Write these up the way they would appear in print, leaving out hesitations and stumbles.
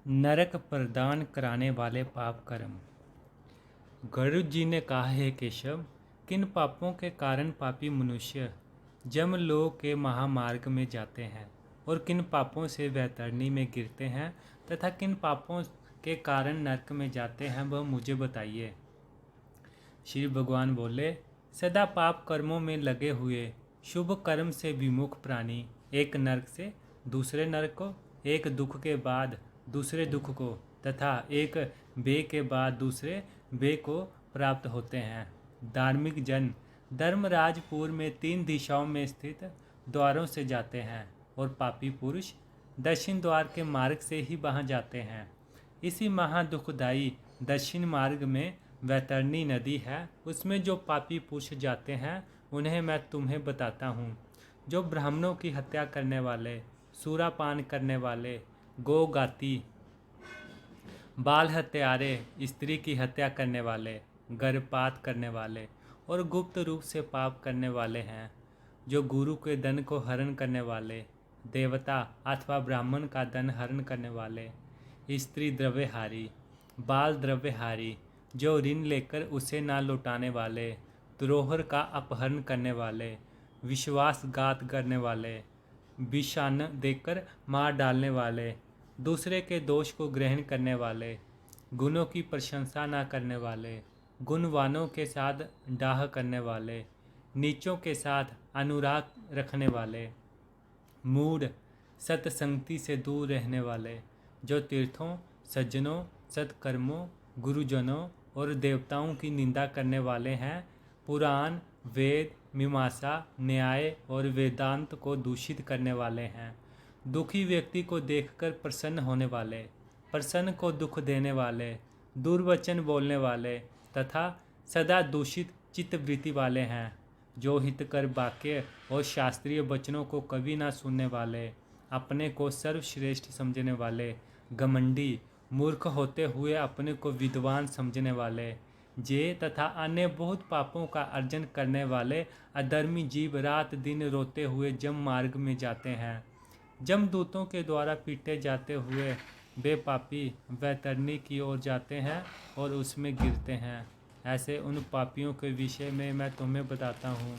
नरक प्रदान कराने वाले पाप कर्म। गरुड़ जी ने कहा है केशव, किन पापों के कारण पापी मनुष्य जमलोक के महामार्ग में जाते हैं और किन पापों से वैतरणी में गिरते हैं तथा किन पापों के कारण नरक में जाते हैं, वह मुझे बताइए। श्री भगवान बोले, सदा पाप कर्मों में लगे हुए शुभ कर्म से विमुख प्राणी एक नरक से दूसरे नरक को, एक दुख के बाद दूसरे दुख को तथा एक बे के बाद दूसरे बे को प्राप्त होते हैं। धार्मिक जन धर्मराजपुर में 3 दिशाओं में स्थित द्वारों से जाते हैं और पापी पुरुष दक्षिण द्वार के मार्ग से ही वहां जाते हैं। इसी महादुखदायी दक्षिण मार्ग में वैतरणी नदी है, उसमें जो पापी पुरुष जाते हैं उन्हें मैं तुम्हें बताता हूँ। जो ब्राह्मणों की हत्या करने वाले, सूरापान करने वाले, गोगाती, बाल हत्यारे, स्त्री की हत्या करने वाले, गर्भपात करने वाले और गुप्त रूप से पाप करने वाले हैं। जो गुरु के धन को हरण करने वाले, देवता अथवा ब्राह्मण का धन हरण करने वाले, स्त्री द्रव्यहारी, बाल द्रव्यहारी, जो ऋण लेकर उसे ना लौटाने वाले, द्रोहर का अपहरण करने वाले, विश्वासघात करने वाले, विषान्न देकर मार डालने वाले, दूसरे के दोष को ग्रहण करने वाले, गुणों की प्रशंसा ना करने वाले, गुणवानों के साथ डाह करने वाले, नीचों के साथ अनुराग रखने वाले, मूढ़, सत्संगति से दूर रहने वाले, जो तीर्थों, सज्जनों, सत्कर्मों, गुरुजनों और देवताओं की निंदा करने वाले हैं, पुराण, वेद, मीमांसा, न्याय और वेदांत को दूषित करने वाले हैं, दुखी व्यक्ति को देखकर प्रसन्न होने वाले, प्रसन्न को दुख देने वाले, दुर्वचन बोलने वाले तथा सदा दूषित चित्तवृत्ति वाले हैं, जो हितकर वाक्य और शास्त्रीय वचनों को कभी ना सुनने वाले, अपने को सर्वश्रेष्ठ समझने वाले, घमंडी, मूर्ख होते हुए अपने को विद्वान समझने वाले, जे तथा अन्य बहुत पापों का अर्जन करने वाले अधर्मी जीव रात दिन रोते हुए जम मार्ग में जाते हैं। जमदूतों के द्वारा पीटे जाते हुए वे पापी वैतरणी की ओर जाते हैं और उसमें गिरते हैं। ऐसे उन पापियों के विषय में मैं तुम्हें बताता हूँ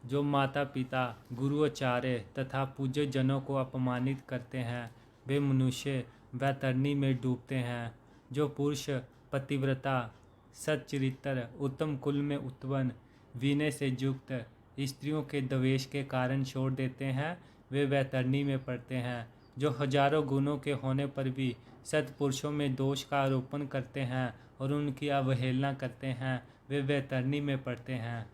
जो माता पिता, गुरुआचार्य तथा पूज्य जनों को अपमानित करते हैं, वे मनुष्य वैतरणी में डूबते हैं। जो पुरुष पतिव्रता, सच्चरित्र, उत्तम कुल में उत्पन्न, विनय से युक्त स्त्रियों के द्वेष के कारण छोड़ देते हैं, वे वैतरणी में पड़ते हैं। जो हजारों गुणों के होने पर भी सत्पुरुषों में दोष का आरोपण करते हैं और उनकी अवहेलना करते हैं, वे वैतरणी में पड़ते हैं।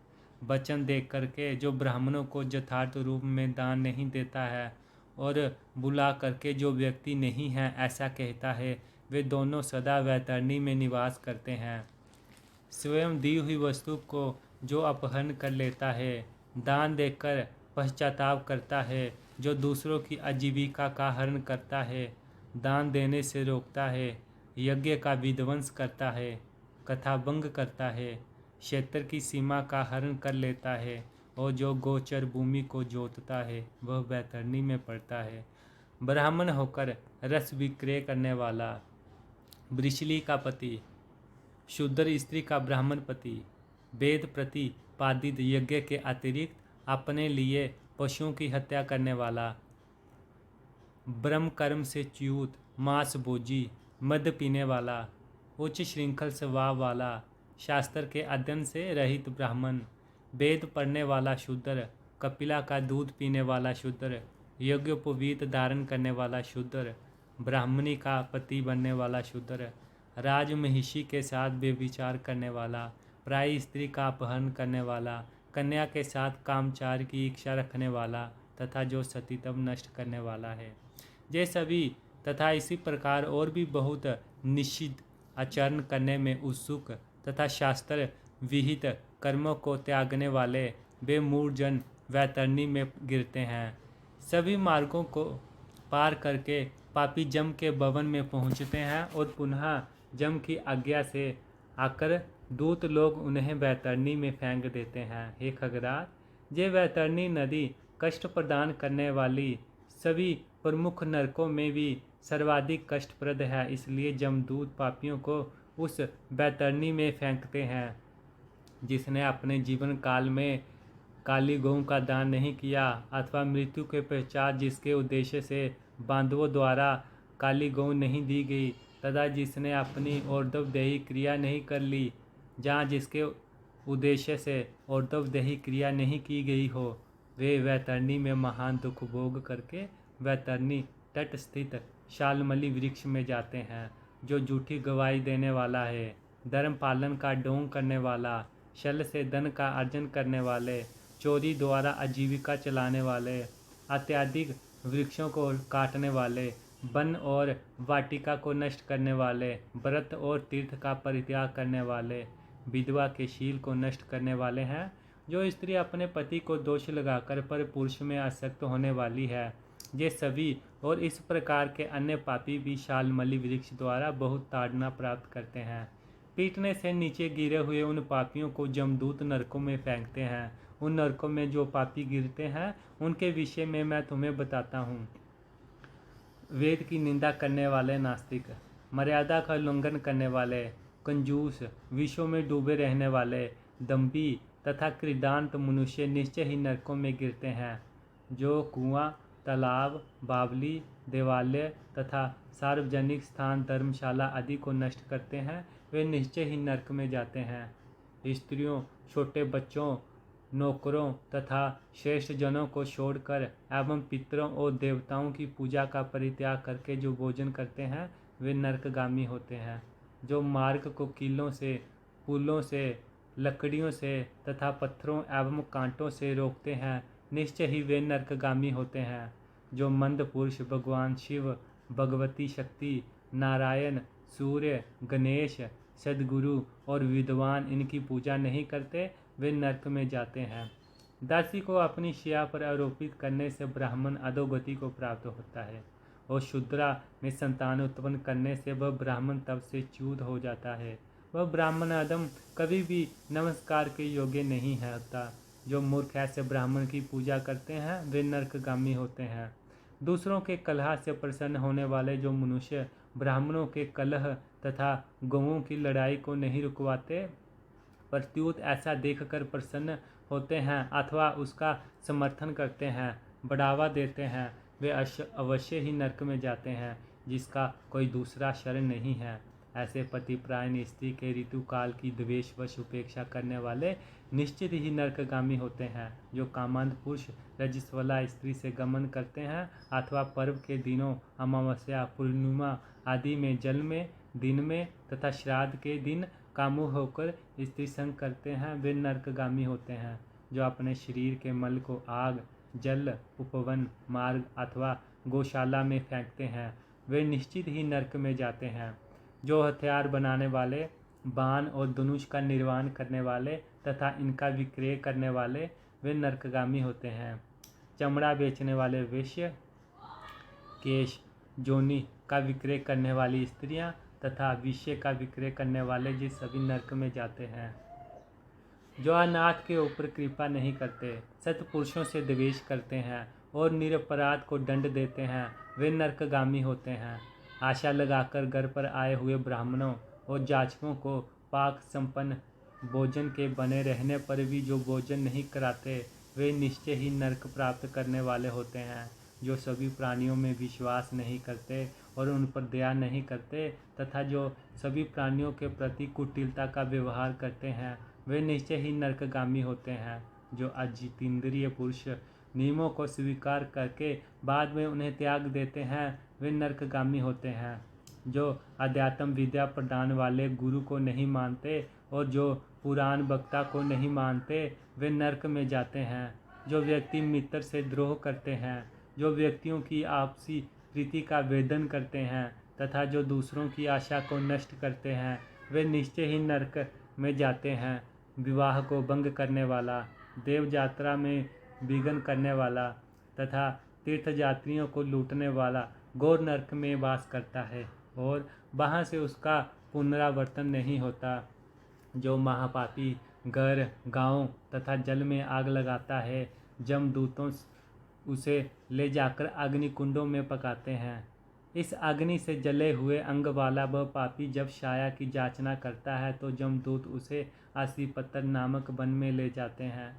वचन दे करके जो ब्राह्मणों को यथार्थ रूप में दान नहीं देता है और बुला करके जो व्यक्ति नहीं है ऐसा कहता है, वे दोनों सदा वैतरणी में निवास करते हैं। स्वयं दी हुई वस्तु को जो अपहरण कर लेता है, दान देकर पश्चाताप करता है, जो दूसरों की आजीविका का हरण करता है, दान देने से रोकता है, यज्ञ का विध्वंस करता है, कथा भंग करता है, क्षेत्र की सीमा का हरण कर लेता है और जो गोचर भूमि को जोतता है, वह वैतरणी में पड़ता है। ब्राह्मण होकर रस विक्रय करने वाला, वृषली का पति, शूद्र स्त्री का ब्राह्मण पति, वेद प्रतिपादित यज्ञ के अतिरिक्त अपने लिए पशुओं की हत्या करने वाला, ब्रह्म कर्म से च्युत, मांस भोजी, मद पीने वाला, उच्च श्रृंखल स्वभाव वाला, शास्त्र के अध्ययन से रहित ब्राह्मण, वेद पढ़ने वाला शूद्र, कपिला का दूध पीने वाला शूद्र, यज्ञोपवीत धारण करने वाला शूद्र, ब्राह्मणी का पति बनने वाला शूद्र, राजमहिषी के साथ व्यभिचार करने वाला, प्राय स्त्री का अपहरण करने वाला, कन्या के साथ कामचार की इच्छा रखने वाला तथा जो सतीत्व नष्ट करने वाला है। ये सभी तथा इसी प्रकार और भी बहुत निषिद्ध आचरण करने में उत्सुक तथा शास्त्र विहित कर्मों को त्यागने वाले वे मूढ़जन वैतरणी में गिरते हैं। सभी मार्गों को पार करके पापी जम के भवन में पहुंचते हैं और पुनः जम की आज्ञा से आकर दूत लोग उन्हें वैतरणी में फेंक देते हैं। हे खगराज, ये वैतरणी नदी कष्ट प्रदान करने वाली, सभी प्रमुख नरकों में भी सर्वाधिक कष्टप्रद है। इसलिए जमदूत पापियों को उस बैतरणी में फेंकते हैं। जिसने अपने जीवन काल में काली गौ का दान नहीं किया अथवा मृत्यु के पश्चात जिसके उद्देश्य से बांधवों द्वारा काली गौ नहीं दी गई तथा जिसने अपनी और्ध्वदेही क्रिया नहीं कर ली जहाँ जिसके उद्देश्य से और्ध्वदेही क्रिया नहीं की गई हो, वे वैतरणी में महान दुख भोग करके वैतरणी तट स्थित शालमली वृक्ष में जाते हैं, जो झूठी गवाही देने वाला है, धर्म पालन का ढोंग करने वाला, छल से धन का अर्जन करने वाले, चोरी द्वारा आजीविका चलाने वाले, अत्यधिक वृक्षों को काटने वाले, वन और वाटिका को नष्ट करने वाले, व्रत और तीर्थ का परित्याग करने वाले, विधवा के शील को नष्ट करने वाले हैं। जो स्त्री अपने पति को दोष लगाकर पर पुरुष में आसक्त होने वाली है, ये सभी और इस प्रकार के अन्य पापी भी शालमली वृक्ष द्वारा बहुत ताड़ना प्राप्त करते हैं। पीटने से नीचे गिरे हुए उन पापियों को जमदूत नरकों में फेंकते हैं। उन नरकों में जो पापी गिरते हैं उनके विषय में मैं तुम्हें बताता हूँ। वेद की निंदा करने वाले नास्तिक, मर्यादा का उल्लंघन करने वाले, कंजूस, विषयों में डूबे रहने वाले, दंभी तथा क्रीडांत मनुष्य निश्चय ही नरकों में गिरते हैं। जो कुआं, तालाब, बावली, देवालय तथा सार्वजनिक स्थान, धर्मशाला आदि को नष्ट करते हैं, वे निश्चय ही नरक में जाते हैं। स्त्रियों, छोटे बच्चों, नौकरों तथा श्रेष्ठ जनों को छोड़कर एवं पितरों और देवताओं की पूजा का परित्याग करके जो भोजन करते हैं, वे नरकगामी होते हैं। जो मार्ग को कीलों से, पुलों से, लकड़ियों से तथा पत्थरों एवं कांटों से रोकते हैं, निश्चय ही वे नरकगामी होते हैं। जो मंद पुरुष भगवान शिव, भगवती शक्ति, नारायण, सूर्य, गणेश, सद्गुरु और विद्वान इनकी पूजा नहीं करते, वे नरक में जाते हैं। दासी को अपनी शिया पर आरोपित करने से ब्राह्मण अधोगति को प्राप्त होता है और शूद्रा में संतान उत्पन्न करने से वह ब्राह्मण तब से च्युत हो जाता है। वह ब्राह्मण अधम कभी भी नमस्कार के योग्य नहीं है होता। जो मूर्ख ऐसे ब्राह्मण की पूजा करते हैं, वे नरकगामी होते हैं। दूसरों के कलह से प्रसन्न होने वाले जो मनुष्य ब्राह्मणों के कलह तथा गौओं की लड़ाई को नहीं रुकवाते, प्रत्युत ऐसा देखकर प्रसन्न होते हैं अथवा उसका समर्थन करते हैं, बढ़ावा देते हैं, वे अवश्य ही नरक में जाते हैं, जिसका कोई दूसरा शरण नहीं है। ऐसे पतिप्रायण स्त्री के ऋतुकाल की द्वेषवश उपेक्षा करने वाले निश्चित ही नरकगामी होते हैं। जो कामांध पुरुष रजस्वला स्त्री से गमन करते हैं अथवा पर्व के दिनों, अमावस्या, पूर्णिमा आदि में जल में, दिन में तथा श्राद्ध के दिन कामुक होकर स्त्री संग करते हैं, वे नरकगामी होते हैं। जो अपने शरीर के मल को आग, जल, उपवन, मार्ग अथवा गौशाला में फेंकते हैं, वे निश्चित ही नरक में जाते हैं। जो हथियार बनाने वाले, बाण और धनुष का निर्माण करने वाले तथा इनका विक्रय करने वाले, वे नरकगामी होते हैं। चमड़ा बेचने वाले वेश्य, केश, जोनी का विक्रय करने वाली स्त्रियां तथा विषय का विक्रय करने वाले ये सभी नरक में जाते हैं। जो अनाथ के ऊपर कृपा नहीं करते, सत्पुरुषों से द्वेष करते हैं और निरपराध को दंड देते हैं, वे नरकगामी होते हैं। आशा लगाकर घर पर आए हुए ब्राह्मणों और जाचकों को पाक संपन्न भोजन के बने रहने पर भी जो भोजन नहीं कराते, वे निश्चय ही नरक प्राप्त करने वाले होते हैं। जो सभी प्राणियों में विश्वास नहीं करते और उन पर दया नहीं करते तथा जो सभी प्राणियों के प्रति कुटिलता का व्यवहार करते हैं, वे निश्चय ही नरकगामी होते हैं। जो अजितेंद्रिय पुरुष नियमों को स्वीकार करके बाद में उन्हें त्याग देते हैं, वे नरकगामी होते हैं। जो अध्यात्म विद्या प्रदान वाले गुरु को नहीं मानते और जो पुराण वक्ता को नहीं मानते, वे नरक में जाते हैं। जो व्यक्ति मित्र से द्रोह करते हैं, जो व्यक्तियों की आपसी प्रीति का वेदन करते हैं तथा जो दूसरों की आशा को नष्ट करते हैं, वे निश्चय ही नरक में जाते हैं। विवाह को भंग करने वाला, देव यात्रा में विघ्न करने वाला तथा तीर्थ यात्रियों को लूटने वाला घोर नरक में वास करता है और वहाँ से उसका पुनरावर्तन नहीं होता। जो महापापी घर, गांव तथा जल में आग लगाता है, जमदूतों उसे ले जाकर अग्नि कुंडों में पकाते हैं। इस अग्नि से जले हुए अंग वाला वह पापी जब छाया की याचना करता है तो जमदूत उसे आसीपत्तर नामक वन में ले जाते हैं,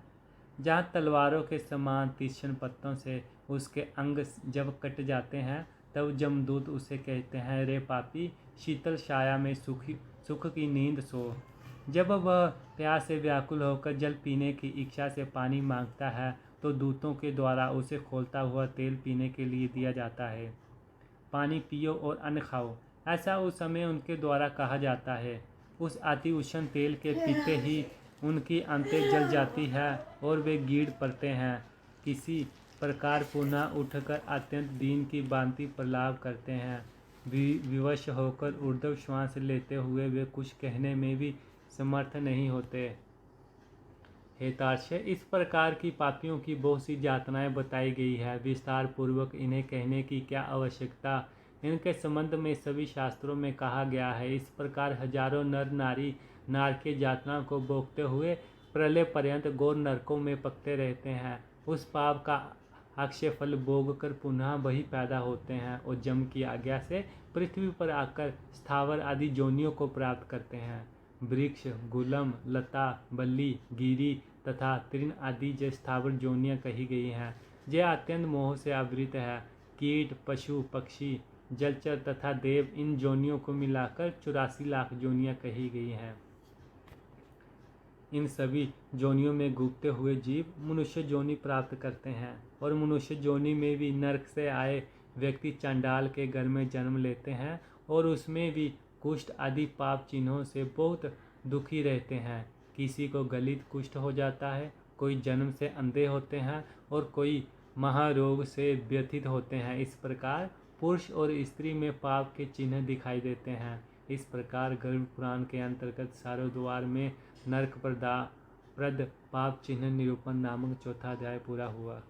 जहाँ तलवारों के समान तीक्ष्ण पत्तों से उसके अंग जब कट जाते हैं तब जमदूत उसे कहते हैं, रे पापी, शीतल छाया में सुख की नींद सो। जब वह प्यास से व्याकुल होकर जल पीने की इच्छा से पानी मांगता है तो दूतों के द्वारा उसे खौलता हुआ तेल पीने के लिए दिया जाता है। पानी पियो और अन्न खाओ, ऐसा उस समय उनके द्वारा कहा जाता है। उस अति उष्ण तेल के पीते ही उनकी आंतें जल जाती है और वे गिर पड़ते हैं। किसी प्रकार पुनः उठकर अत्यंत दीन की भांति प्रलाप करते हैं। विवश होकर ऊर्ध्व श्वास लेते हुए वे कुछ कहने में भी समर्थ नहीं होते। हे तार्क्ष्य, इस प्रकार की पापियों की बहुत सी यातनाएं बताई गई है। विस्तार पूर्वक इन्हें कहने की क्या आवश्यकता, इनके संबंध में सभी शास्त्रों में कहा गया है। इस प्रकार हजारों नर नारी नारकीय यातनाओं को भोगते हुए प्रलय पर्यंत घोर नरकों में पकते रहते हैं। उस पाप का अक्षय फल भोग कर पुनः वही पैदा होते हैं और जम की आज्ञा से पृथ्वी पर आकर स्थावर आदि जोनियों को प्राप्त करते हैं। वृक्ष, गुलम, लता, बल्ली, गिरी तथा तृण आदि जो स्थावर जोनियाँ कही गई हैं, जे अत्यंत मोह से आवृत है। कीट, पशु, पक्षी, जलचर तथा देव, इन जोनियों को मिलाकर 84 लाख जोनियाँ कही गई हैं। इन सभी जोनियों में घूमते हुए जीव मनुष्य जोनि प्राप्त करते हैं और मनुष्य जोनि में भी नरक से आए व्यक्ति चांडाल के घर में जन्म लेते हैं और उसमें भी कुष्ठ आदि पाप चिन्हों से बहुत दुखी रहते हैं। किसी को गलित कुष्ठ हो जाता है, कोई जन्म से अंधे होते हैं और कोई महारोग से व्यथित होते हैं। इस प्रकार पुरुष और स्त्री में पाप के चिन्ह दिखाई देते हैं। इस प्रकार गरुड़ पुराण के अंतर्गत सारोद्वार में नरक प्रद पाप चिन्ह निरूपण नामक चौथा अध्याय पूरा हुआ।